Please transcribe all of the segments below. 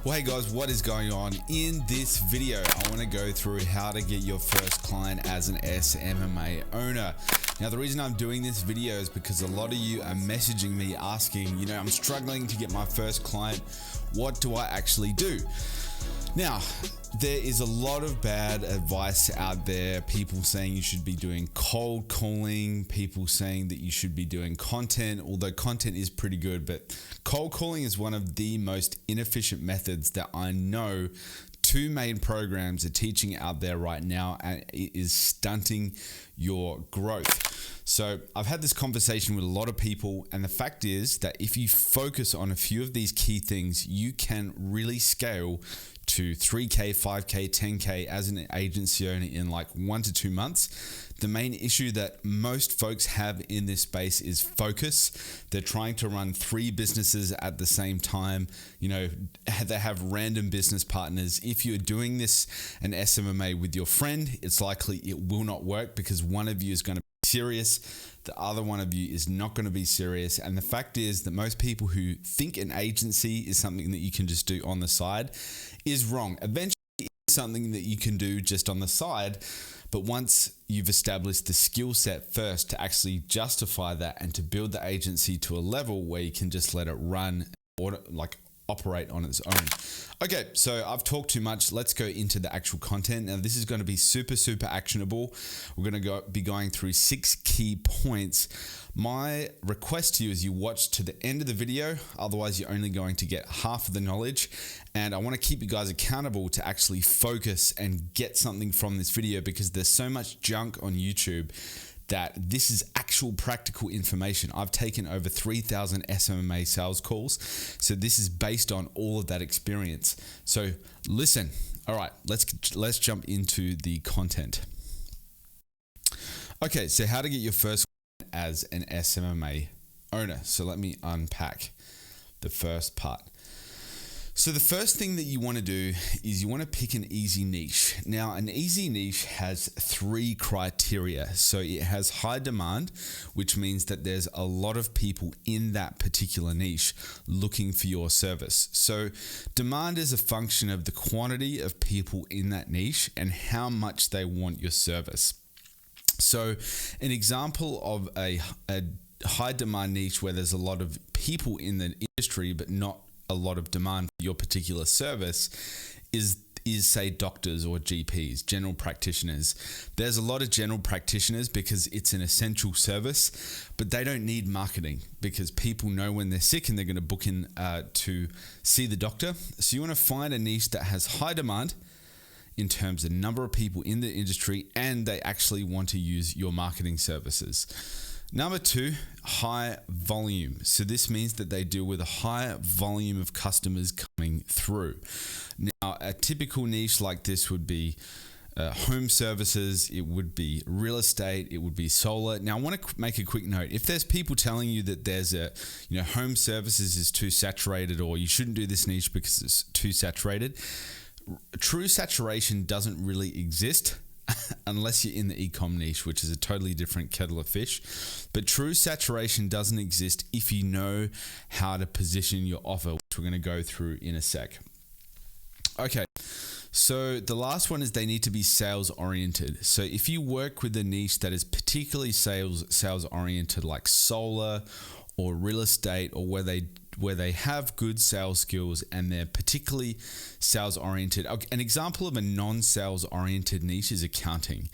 Well, hey guys, what is going on? In this video, I want to go through how to get your first client as an SMMA owner. Now, the reason I'm doing this video is because a lot of you are messaging me asking, I'm struggling to get my first client. What do I actually do? Now, there is a lot of bad advice out there. People saying you should be doing cold calling, people saying that you should be doing content, although content is pretty good, but cold calling is one of the most inefficient methods that I know two main programs are teaching out there right now, and it is stunting your growth. So I've had this conversation with a lot of people, and the fact is that if you focus on a few of these key things, you can really scale to 3K, 5K, 10K as an agency owner in like 1 to 2 months. The main issue that most folks have in this space is focus. They're trying to run 3 businesses at the same time. They have random business partners. If you're doing this, an SMMA with your friend, it's likely it will not work because one of you is going to be serious, the other one of you is not going to be serious. And the fact is that most people who think an agency is something that you can just do on the side is wrong. Eventually, it's something that you can do just on the side, but once you've established the skill set first to actually justify that and to build the agency to a level where you can just let it run or operate on its own. Okay, so I've talked too much. Let's go into the actual content. Now, this is going to be super actionable. We're going to be going through 6 key points. My request to you is you watch to the end of the video. Otherwise, you're only going to get half of the knowledge. And I want to keep you guys accountable to actually focus and get something from this video, because there's so much junk on YouTube that this is actual practical information. I've taken over 3,000 SMMA sales calls. So this is based on all of that experience. So listen. All right, let's jump into the content. Okay, so how to get your first client as an SMMA owner. So let me unpack the first part. So the first thing that you want to do is you want to pick an easy niche. Now, an easy niche has 3 criteria. So it has high demand, which means that there's a lot of people in that particular niche looking for your service. So demand is a function of the quantity of people in that niche and how much they want your service. So an example of a high demand niche where there's a lot of people in the industry but not a lot of demand for your particular service is say doctors or GPs, general practitioners. There's a lot of general practitioners because it's an essential service, but they don't need marketing because people know when they're sick and they're going to book in to see the doctor. So you want to find a niche that has high demand in terms of number of people in the industry and they actually want to use your marketing services. Number 2, high volume. So this means that they deal with a high volume of customers coming through. Now, a typical niche like this would be home services, it would be real estate, it would be solar. Now, I want to make a quick note. If there's people telling you that there's home services is too saturated or you shouldn't do this niche because it's too saturated, true saturation doesn't really exist. Unless you're in the e-com niche, which is a totally different kettle of fish. But true saturation doesn't exist if you know how to position your offer, which we're going to go through in a sec. Okay, so the last one is they need to be sales oriented. So if you work with a niche that is particularly sales oriented, like solar or real estate, or where they have good sales skills and they're particularly sales oriented. An example of a non-sales oriented niche is accounting.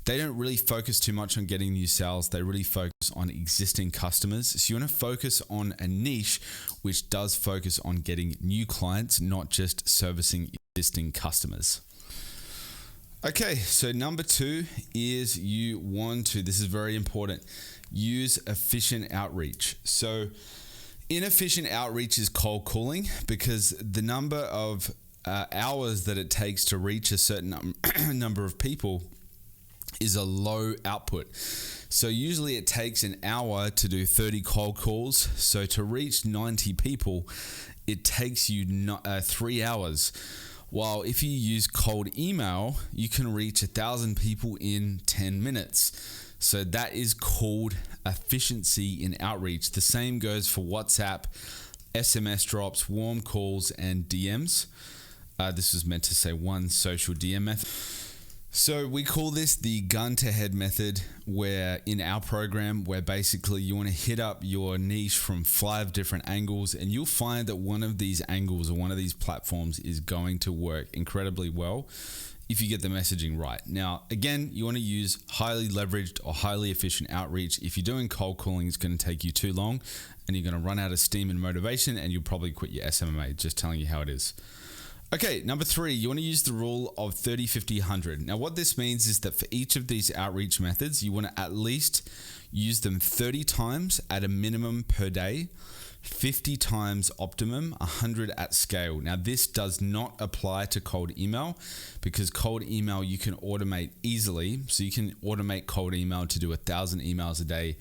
They don't really focus too much on getting new sales. They really focus on existing customers. So you want to focus on a niche which does focus on getting new clients, not just servicing existing customers. Okay, so number 2 is this is very important, use efficient outreach. So inefficient outreach is cold calling because the number of hours that it takes to reach a certain number of people is a low output. So usually it takes an hour to do 30 cold calls. So to reach 90 people, it takes you 3 hours. While if you use cold email, you can reach 1,000 people in 10 minutes. So that is called efficiency in outreach. The same goes for WhatsApp SMS drops, warm calls, and DMs. This was meant to say one social DM method. So we call this the gun to head method, where in our program, where basically you want to hit up your niche from 5 different angles, and you'll find that one of these angles or one of these platforms is going to work incredibly well if you get the messaging right. Now, again, you want to use highly leveraged or highly efficient outreach. If you're doing cold calling, it's going to take you too long and you're going to run out of steam and motivation, and you'll probably quit your SMMA, just telling you how it is. Okay, number 3, you want to use the rule of 30, 50, 100. Now, what this means is that for each of these outreach methods, you want to at least use them 30 times at a minimum per day, 50 times optimum, 100 at scale. Now, this does not apply to cold email, because cold email you can automate easily. So you can automate cold email to do 1,000 emails a day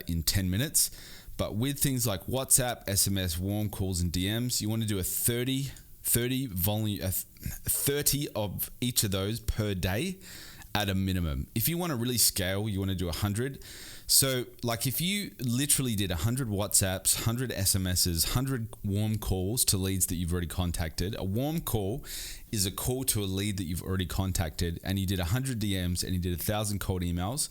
in 10 minutes. But with things like WhatsApp, SMS, warm calls, and DMs, you want to do a 30 of each of those per day at a minimum. If you want to really scale, you want to do 100. So like if you literally did 100 WhatsApps, 100 SMSs, 100 warm calls to leads that you've already contacted. A warm call is a call to a lead that you've already contacted, and you did 100 DMs and you did 1,000 cold emails.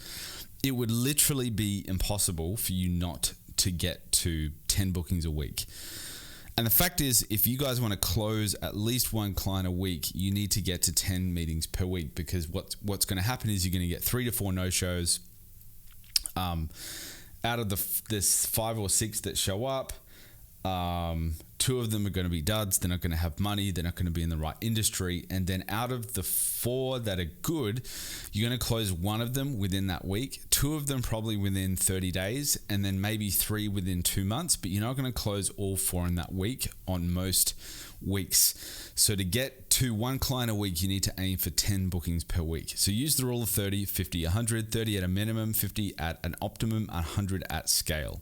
It would literally be impossible for you not to get to 10 bookings a week. And the fact is, if you guys want to close at least one client a week, you need to get to 10 meetings per week, because what's going to happen is you're going to get 3 to 4 no-shows. Out of this 5 or 6 that show up, 2 of them are going to be duds. They're not going to have money. They're not going to be in the right industry. And then out of the 4 that are good, you're going to close 1 of them within that week, 2 of them probably within 30 days, and then maybe 3 within 2 months. But you're not going to close all 4 in that week on most weeks. So to get to 1 client a week, you need to aim for 10 bookings per week. So use the rule of 30, 50, 100, 30 at a minimum, 50 at an optimum, 100 at scale.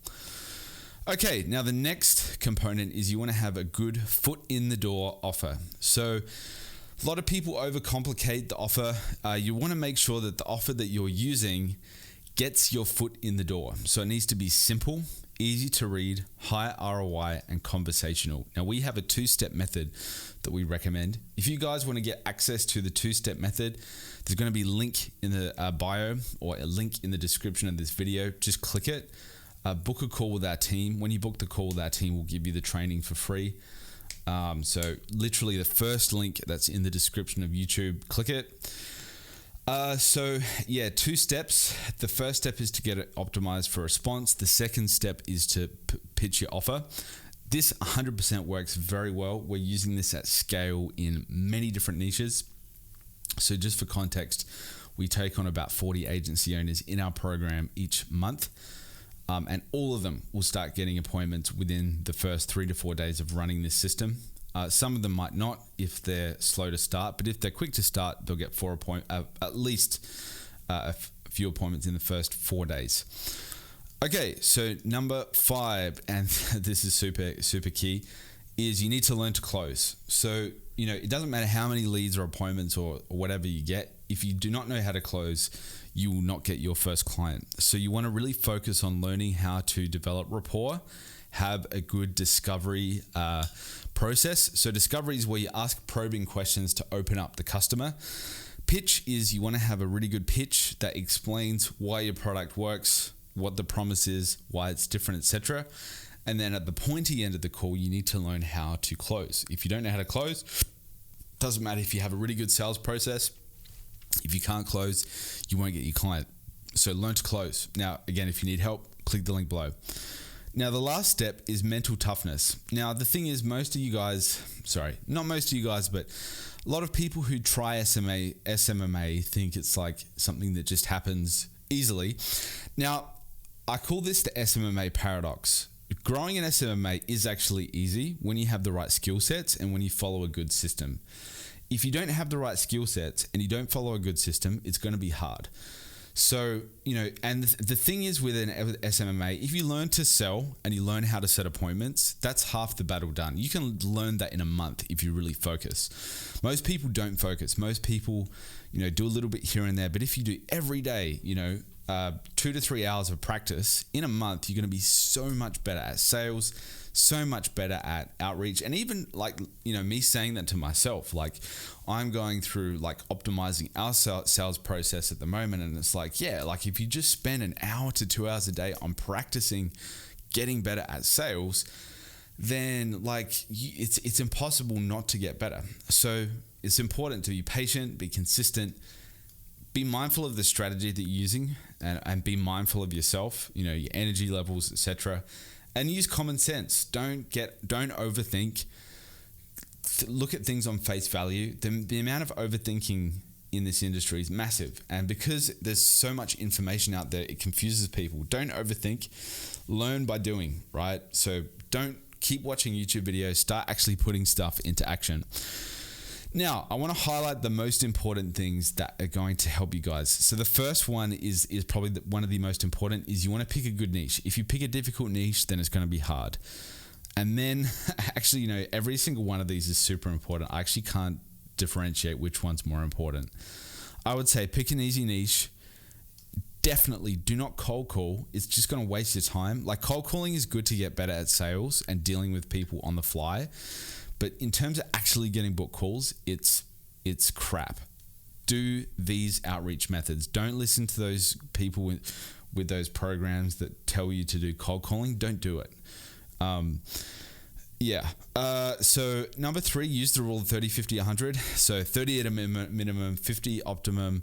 Okay, now the next component is you want to have a good foot in the door offer. So a lot of people overcomplicate the offer. You want to make sure that the offer that you're using gets your foot in the door. So it needs to be simple, easy to read, high ROI, and conversational. Now we have a 2-step method that we recommend. If you guys want to get access to the 2-step method, there's going to be a link in the bio or a link in the description of this video. Just click it. Book a call with our team. When you book the call with our team, we'll give you the training for free. So literally the first link that's in the description of YouTube, click it. So yeah, 2 steps. The first step is to get it optimized for response. The second step is to pitch your offer. This 100% works very well. We're using this at scale in many different niches. So just for context, we take on about 40 agency owners in our program each month. And all of them will start getting appointments within the first 3 to 4 days of running this system. Some of them might not if they're slow to start, but if they're quick to start, they'll get at least a few appointments in the first 4 days. Okay, so number 5, and this is super key, is you need to learn to close. So, it doesn't matter how many leads or appointments or whatever you get. If you do not know how to close, you will not get your first client. So you want to really focus on learning how to develop rapport, have a good discovery process. So discovery is where you ask probing questions to open up the customer. Pitch is you want to have a really good pitch that explains why your product works, what the promise is, why it's different, etc. And then at the pointy end of the call, you need to learn how to close. If you don't know how to close, doesn't matter if you have a really good sales process. If you can't close, you won't get your client. So learn to close. Now, again, if you need help, click the link below. Now, the last step is mental toughness. Now, the thing is, not most of you guys, but a lot of people who try SMMA think it's like something that just happens easily. Now, I call this the SMMA paradox. Growing an SMMA is actually easy when you have the right skill sets and when you follow a good system. If you don't have the right skill sets and you don't follow a good system, it's going to be hard. So, and the thing is with an SMMA, if you learn to sell and you learn how to set appointments, that's half the battle done. You can learn that in a month if you really focus. Most people don't focus. Most people, do a little bit here and there. But if you do every day, 2 to 3 hours of practice in a month, you're going to be so much better at sales, so much better at outreach. And even like, me saying that to myself, like I'm going through like optimizing our sales process at the moment. And it's like, yeah, like if you just spend an hour to 2 hours a day on practicing getting better at sales, then like it's impossible not to get better. So it's important to be patient, be consistent, be mindful of the strategy that you're using, and be mindful of yourself, your energy levels, etc. And use common sense. Don't overthink. Look at things on face value. The amount of overthinking in this industry is massive. And because there's so much information out there, it confuses people. Don't overthink. Learn by doing, right? So don't keep watching YouTube videos. Start actually putting stuff into action. Now, I want to highlight the most important things that are going to help you guys. So the first one is probably one of the most important, is you want to pick a good niche. If you pick a difficult niche, then it's going to be hard. And then actually, every single one of these is super important. I actually can't differentiate which one's more important. I would say pick an easy niche. Definitely do not cold call. It's just going to waste your time. Like, cold calling is good to get better at sales and dealing with people on the fly. But in terms of actually getting book calls, it's crap. Do these outreach methods. Don't listen to those people with those programs that tell you to do cold calling. Don't do it. So number 3, use the rule of 30, 50, 100. So 30 at a minimum, 50 optimum.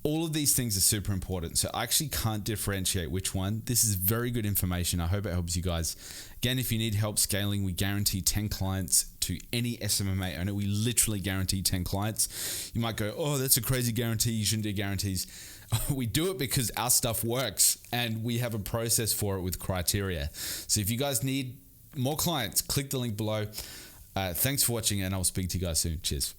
All of these things are super important. So I actually can't differentiate which one. This is very good information. I hope it helps you guys. Again, if you need help scaling, we guarantee 10 clients to any SMMA owner. We literally guarantee 10 clients. You might go, oh, that's a crazy guarantee. You shouldn't do guarantees. We do it because our stuff works and we have a process for it with criteria. So if you guys need more clients, click the link below. Thanks for watching, and I'll speak to you guys soon. Cheers.